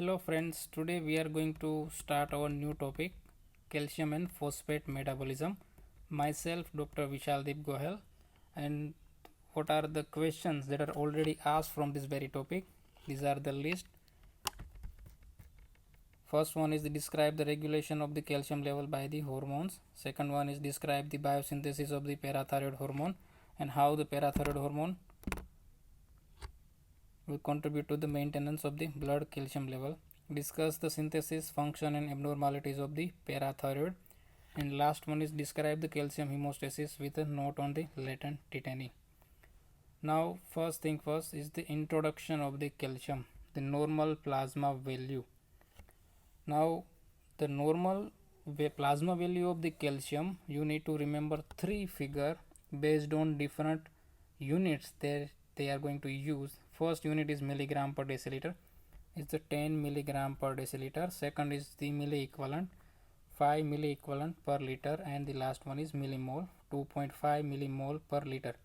Hello friends, today we are going to start our new topic, calcium and phosphate metabolism. Myself Dr. Vishaldeep Gohel, and what are the questions that are already asked from this very topic? These are the list. First one is describe the regulation of the calcium level by the hormones. Second one is describe the biosynthesis of the parathyroid hormone and how the parathyroid hormone will contribute to the maintenance of the blood calcium level. Discuss the synthesis, function and abnormalities of the parathyroid. And last one is describe the calcium hemostasis with a note on the latent tetany. Now first thing first is the introduction of the calcium, the normal plasma value. Now the normal plasma value of the calcium, you need to remember three figure based on different units that they are going to use. First unit is milligram per deciliter, it's the 10 milligram per deciliter. Second is the milli equivalent, 5 milli equivalent per liter, and the last one is millimole, 2.5 millimole per liter.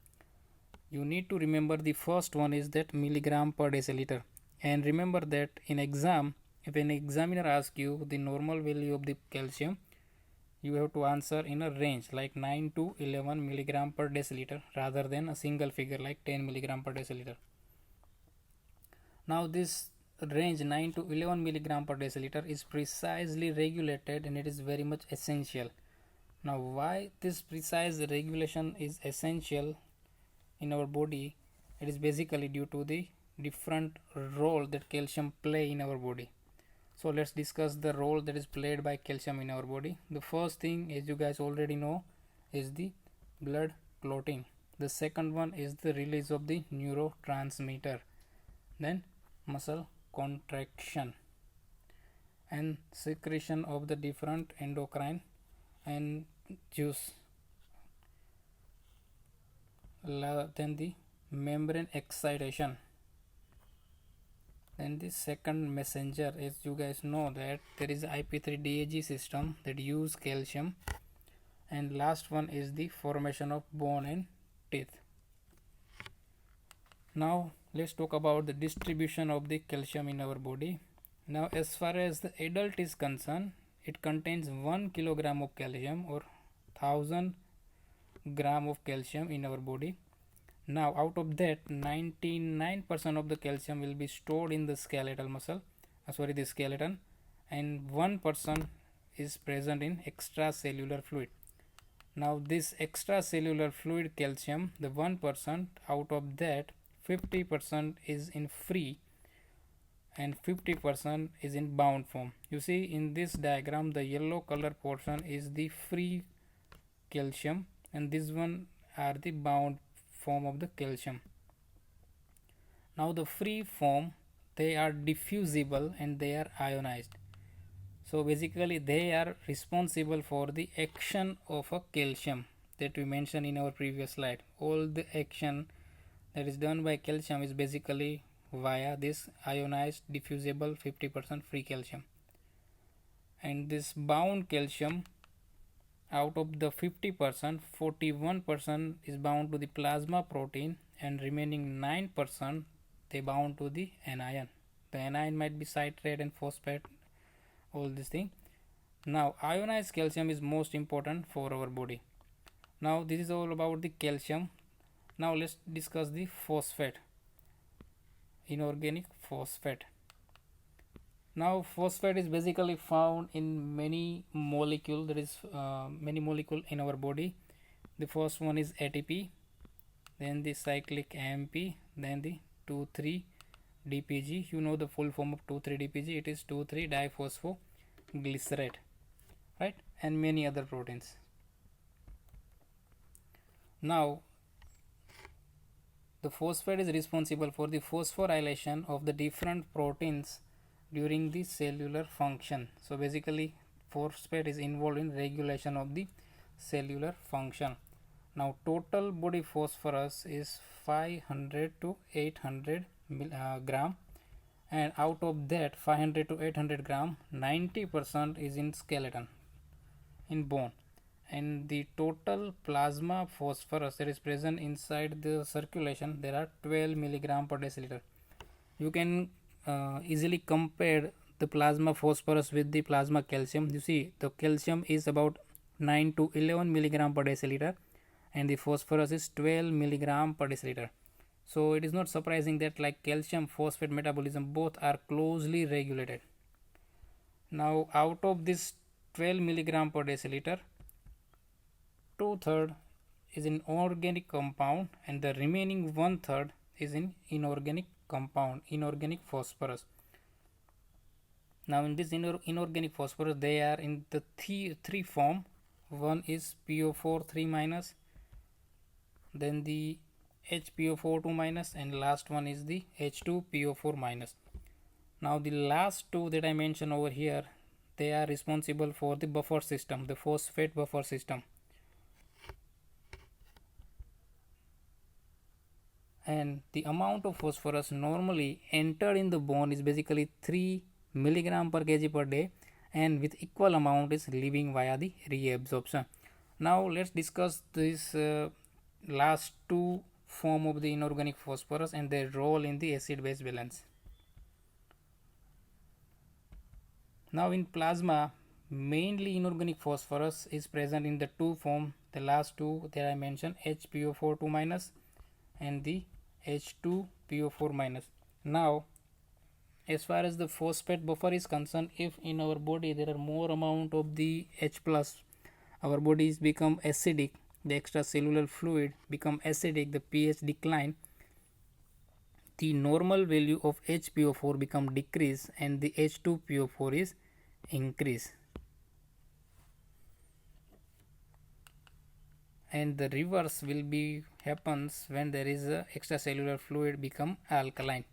You need to remember the first one is that milligram per deciliter, and remember that in exam, if an examiner asks you the normal value of the calcium, you have to answer in a range like 9 to 11 milligram per deciliter rather than a single figure like 10 milligram per deciliter. Now this range 9 to 11 milligram per deciliter is precisely regulated, and it is very much essential. Now why this precise regulation is essential in our body? It is basically due to the different role that calcium play in our body. So let's discuss the role that is played by calcium in our body. The first thing, as you guys already know, is the blood clotting. The second one is the release of the neurotransmitter. Then muscle contraction and secretion of the different endocrine and juice. Then the membrane excitation. Then the second messenger, as you guys know that there is IP3DAG system that use calcium, and last one is the formation of bone and teeth. Now let's talk about the distribution of the calcium in our body. Now as far as the adult is concerned, it contains 1 kilogram of calcium or 1000 gram of calcium in our body. Now out of that, 99% of the calcium will be stored in the skeletal muscle, the skeleton, and 1% is present in extracellular fluid. Now this extracellular fluid calcium, the 1%, out of that 50% is in free and 50% is in bound form. You see in this diagram, the yellow color portion is the free calcium and this one are the bound form of the calcium. Now the free form, they are diffusible and they are ionized. So basically they are responsible for the action of a calcium that we mentioned in our previous slide. All the action that is done by calcium is basically via this ionized diffusible 50% free calcium. And this bound calcium, out of the 50%, 41% is bound to the plasma protein and remaining 9% they bound to the anion. The anion might be citrate and phosphate, all this thing. Now ionized calcium is most important for our body. Now this is all about the calcium. Now let's discuss the phosphate, inorganic phosphate. Now phosphate is basically found in many molecule. There is many molecule in our body. The first one is ATP, then the cyclic AMP, then the 2,3-DPG. You know the full form of 2,3-DPG. It is 2,3-diphosphoglycerate, right? And many other proteins. Now the phosphate is responsible for the phosphorylation of the different proteins during the cellular function. So basically phosphate is involved in regulation of the cellular function. Now total body phosphorus is 500 to 800 gram, and out of that 500 to 800 gram, 90% is in skeleton, in bone, and the total plasma phosphorus that is present inside the circulation, there are 12 milligram per deciliter. You can easily compare the plasma phosphorus with the plasma calcium, you see the calcium is about 9 to 11 milligram per deciliter and the phosphorus is 12 milligram per deciliter. So it is not surprising that like calcium phosphate metabolism both are closely regulated. Now out of this 12 milligram per deciliter, 2/3 is in organic compound and the remaining 1/3 is in inorganic compound, inorganic phosphorus. Now in this inorganic phosphorus they are in the three form. One is PO4 3 minus, then the HPO4 2 minus, and last one is the H2PO4 minus. Now the last two that I mentioned over here, they are responsible for the buffer system, the phosphate buffer system. And the amount of phosphorus normally entered in the bone is basically 3 milligram per kg per day, and with equal amount is leaving via the reabsorption. Now let's discuss this last two form of the inorganic phosphorus and their role in the acid base balance. Now in plasma, mainly inorganic phosphorus is present in the two form, the last two that I mentioned, HPO4 2 minus and the H2PO4 minus. Now as far as the phosphate buffer is concerned, if in our body there are more amount of the H plus, our bodies become acidic, the extracellular fluid become acidic, the pH decline, the normal value of HPO4 become decrease and the H2PO4 is increase. And the reverse will be happens when there is a extracellular fluid become alkaline,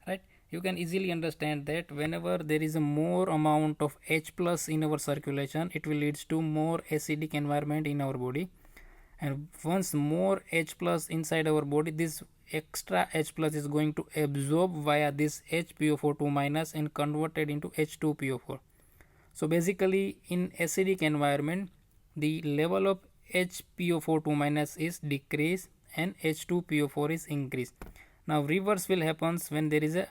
right? You can easily understand that whenever there is a more amount of H plus in our circulation, it will leads to more acidic environment in our body, and once more H plus inside our body, this extra H plus is going to absorb via this HPO4 2 minus and converted into H2PO4. So basically in acidic environment, the level of HPO4 2 minus is decreased and H2PO4 is increased. Now reverse will happens when there is a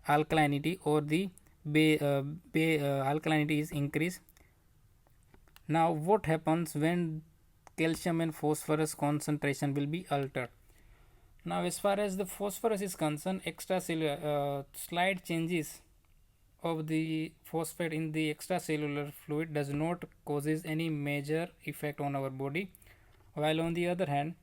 alkalinity or the alkalinity is increased. Now what happens when calcium and phosphorus concentration will be altered? Now as far as the phosphorus is concerned, extracellular slight changes of the phosphate in the extracellular fluid does not causes any major effect on our body, while on the other hand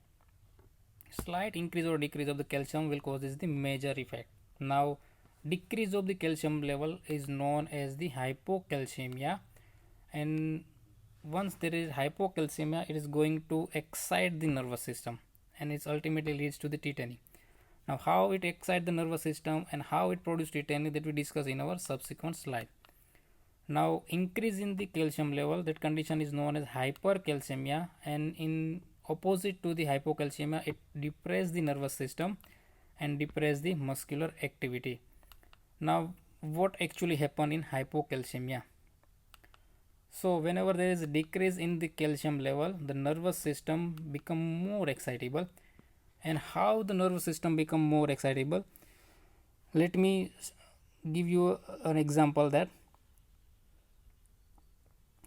slight increase or decrease of the calcium will causes the major effect. Now decrease of the calcium level is known as the hypocalcemia, and once there is hypocalcemia, it is going to excite the nervous system and it ultimately leads to the tetany. Now how it excites the nervous system and how it produces tetany, that we discuss in our subsequent slide. Now increase in the calcium level, that condition is known as hypercalcemia, and in opposite to the hypocalcemia, it depresses the nervous system and depresses the muscular activity. Now what actually happen in hypocalcemia? So whenever there is a decrease in the calcium level, the nervous system become more excitable. And how the nervous system become more excitable? Let me give you an example that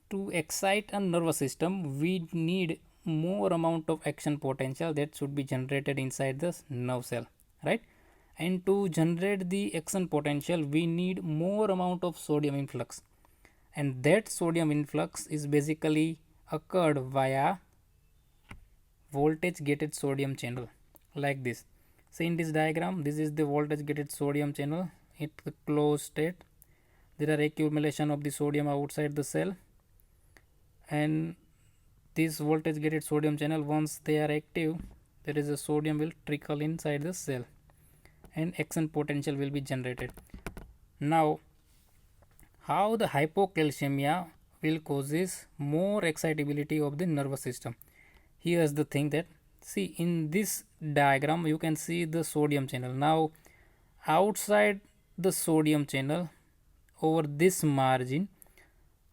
to excite a nervous system, we need more amount of action potential that should be generated inside the nerve cell, right? And to generate the action potential, we need more amount of sodium influx, and that sodium influx is basically occurred via voltage gated sodium channel, like this. See in this diagram, this is the voltage gated sodium channel. It's the closed state. There are accumulation of the sodium outside the cell, and this voltage gated sodium channel, once they are active, there is a sodium will trickle inside the cell and action potential will be generated. Now how the hypocalcemia will causes more excitability of the nervous system? Here's the thing that, see in this diagram you can see the sodium channel. Now outside the sodium channel, over this margin,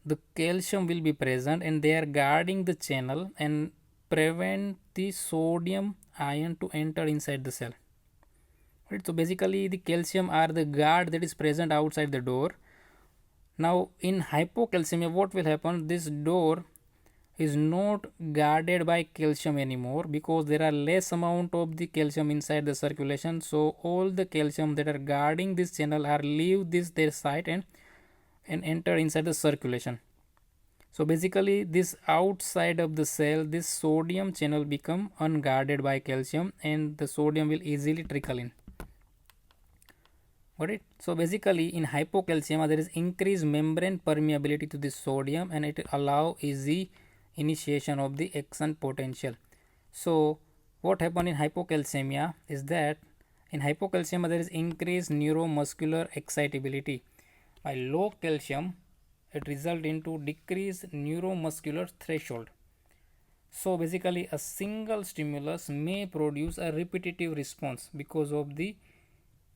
the calcium will be present and they are guarding the channel and prevent the sodium ion to enter inside the cell, right? So basically the calcium are the guard that is present outside the door, Now in hypocalcemia, what will happen? This door is not guarded by calcium anymore because there are less amount of the calcium inside the circulation. So all the calcium that are guarding this channel are leave this their site and enter inside the circulation. So basically this outside of the cell, this sodium channel become unguarded by calcium and the sodium will easily trickle in. Got it? So basically in hypocalcemia there is increased membrane permeability to the sodium and it allow easy initiation of the action potential. So what happen in hypocalcemia is that in hypocalcemia there is increased neuromuscular excitability. By low calcium it result into decreased neuromuscular threshold. So basically a single stimulus may produce a repetitive response because of the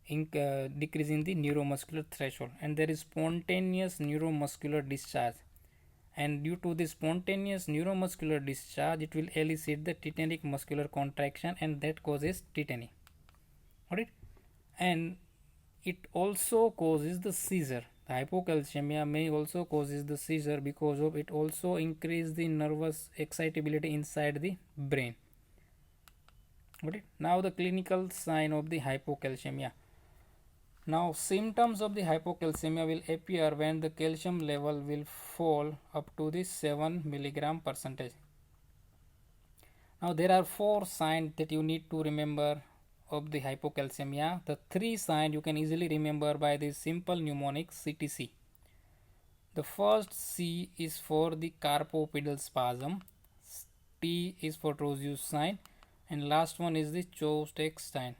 decrease in the neuromuscular threshold, and there is spontaneous neuromuscular discharge, and due to the spontaneous neuromuscular discharge it will elicit the tetanic muscular contraction and that causes tetany. Got it? And it also causes the seizure. The hypocalcemia may also causes the seizure because of it also increase the nervous excitability inside the brain. Got it? Now the clinical sign of the hypocalcemia. Now symptoms of the hypocalcemia will appear when the calcium level will fall up to the 7 milligram percentage. Now there are 4 signs that you need to remember of the hypocalcemia. The 3 signs you can easily remember by the simple mnemonic CTC. The first C is for the carpopedal spasm, T is for Trozius sign, and last one is the Chostek sign.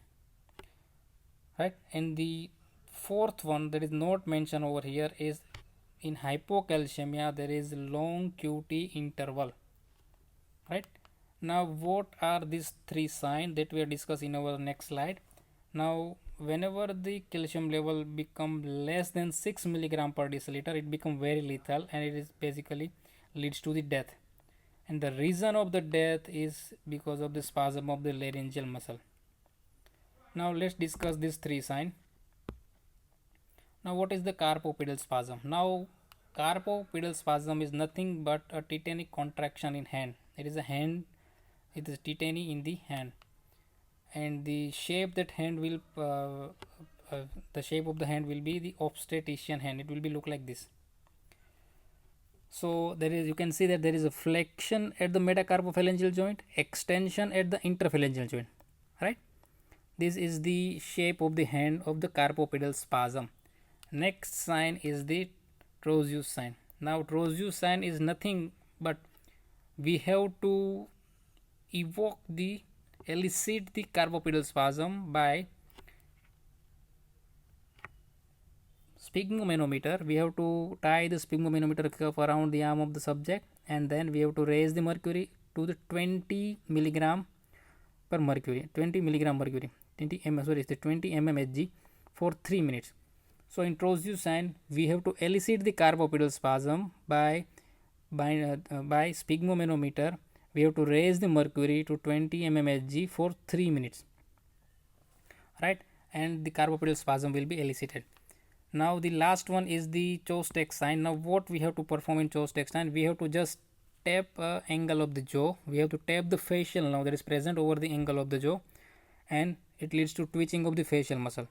Right? And the fourth one that is not mentioned over here is in hypocalcemia there is long QT interval. Right? Now what are these 3 signs that we are discussing in our next slide? Now whenever the calcium level become less than 6 milligram per deciliter, it become very lethal and it is basically leads to the death, and the reason of the death is because of the spasm of the laryngeal muscle. Now let's discuss these 3 signs. Now what is the carpopedal spasm? Now carpopedal spasm is nothing but a tetanic contraction in hand. It is a hand, it is tetany in the hand, and the shape that hand will the shape of the hand will be the obstetrician hand. It will be look like this. So there is, you can see that there is a flexion at the metacarpophalangeal joint, extension at the interphalangeal joint. Right? This is the shape of the hand of the carpopedal spasm. Next sign is the Trozius sign. Now Trozius sign is nothing but we have to elicit the carpopedal spasm by sphygmomanometer. We have to tie the sphygmomanometer cuff around the arm of the subject, and then we have to raise the mercury to the 20 milligram per mercury, 20 milligram mercury, 20 mm Hg for 3 minutes. So in Trozius sign we have to elicit the carpopedal spasm by sphygmomanometer. We have to raise the mercury to 20 mm Hg for 3 minutes. Right? And the carpopedal spasm will be elicited. Now the last one is the Chostek sign. Now what we have to perform in Chostek sign? We have to just tap angle of the jaw. We have to tap the facial nerve that is present over the angle of the jaw, and it leads to twitching of the facial muscle.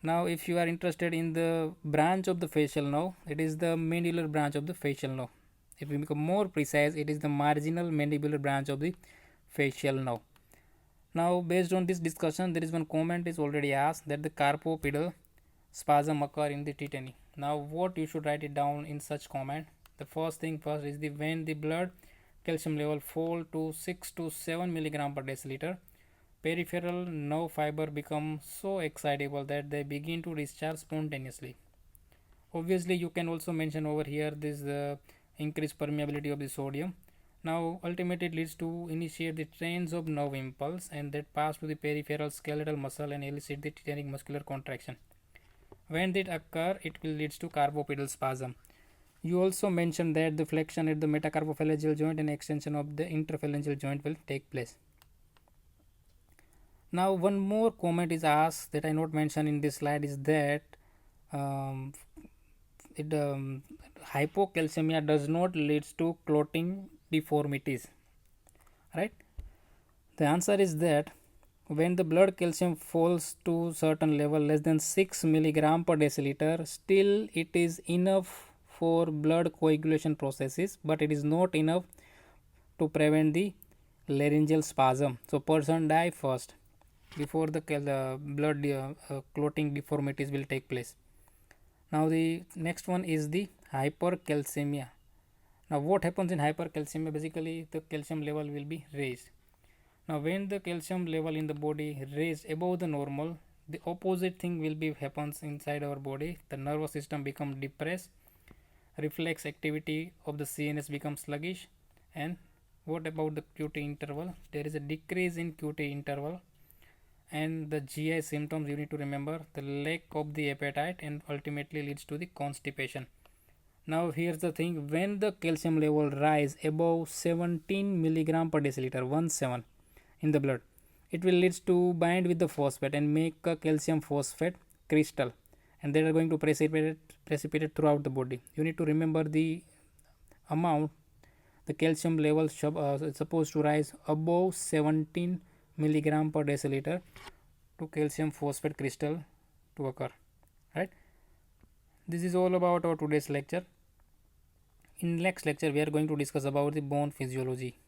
Now if you are interested in the branch of the facial nerve, it is the mandibular branch of the facial nerve. If we become more precise, it is the marginal mandibular branch of the facial nerve. Now based on this discussion, there is one comment is already asked that the carpopedal spasm occur in the tetany. Now what you should write it down in such comment? The first thing first is the when the blood calcium level fall to 6 to 7 milligram per deciliter, peripheral nerve fiber become so excitable that they begin to discharge spontaneously. Obviously you can also mention over here this increased permeability of the sodium. Now ultimately it leads to initiate the trains of nerve impulse and that pass to the peripheral skeletal muscle and elicit the tetanic muscular contraction. When that occur, it will leads to carpopedal spasm. You also mentioned that the flexion at the metacarpophalangeal joint and extension of the interphalangeal joint will take place. Now one more comment is asked that I not mentioned in this slide is that hypocalcemia does not leads to clotting deformities, right? The answer is that when the blood calcium falls to certain level less than 6 milligram per deciliter, still it is enough for blood coagulation processes, but it is not enough to prevent the laryngeal spasm. So person die first before the blood clotting deformities will take place. Now the next one is the hypercalcemia. Now what happens in hypercalcemia? Basically the calcium level will be raised. Now when the calcium level in the body raised above the normal, the opposite thing will be happens inside our body. The nervous system becomes depressed, reflex activity of the CNS becomes sluggish, and what about the QT interval? There is a decrease in QT interval, and the GI symptoms you need to remember the lack of the appetite and ultimately leads to the constipation. Now here's the thing, when the calcium level rise above 17 milligram per deciliter 17 in the blood, it will leads to bind with the phosphate and make a calcium phosphate crystal, and they are going to precipitate throughout the body. You need to remember the amount. The calcium level is supposed to rise above 17 milligram per deciliter to calcium phosphate crystal to occur, right? This is all about our today's lecture. In next lecture we are going to discuss about the bone physiology.